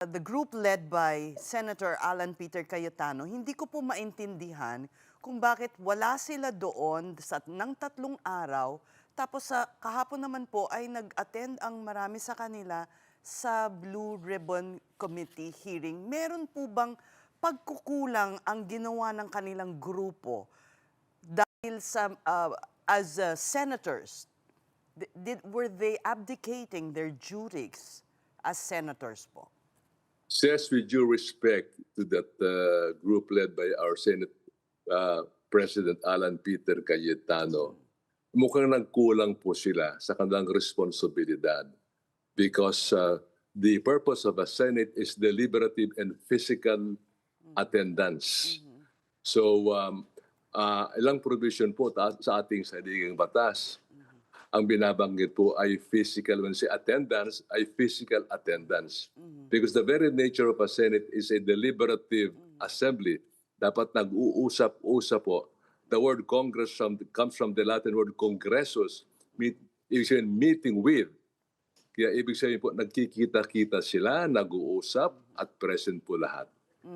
The group led by Senator Alan Peter Cayetano, hindi ko po maintindihan kung bakit wala sila doon ng 3 araw. Tapos sa kahapon naman po ay nag-attend ang marami sa kanila sa Blue Ribbon Committee hearing. Meron po bang pagkukulang ang ginawa ng kanilang grupo dahil sa as senators? Were they abdicating their duties as senators po? Says with due respect to that group led by our Senate President Alan Peter Cayetano, mukhang nagkulang po sila sa kanilang responsibilidad because the purpose of a Senate is deliberative and physical attendance. So, ilang provision po sa ating saligang batas. Ang binabanggit po ay physical, when say attendance, ay physical attendance. Because the very nature of a Senate is a deliberative assembly. Dapat nag-uusap-usap po. The word Congress comes from the Latin word congressus, ibig sabihin meeting with. Kaya ibig sabihin po, nagkikita-kita sila, nag-uusap at present po lahat.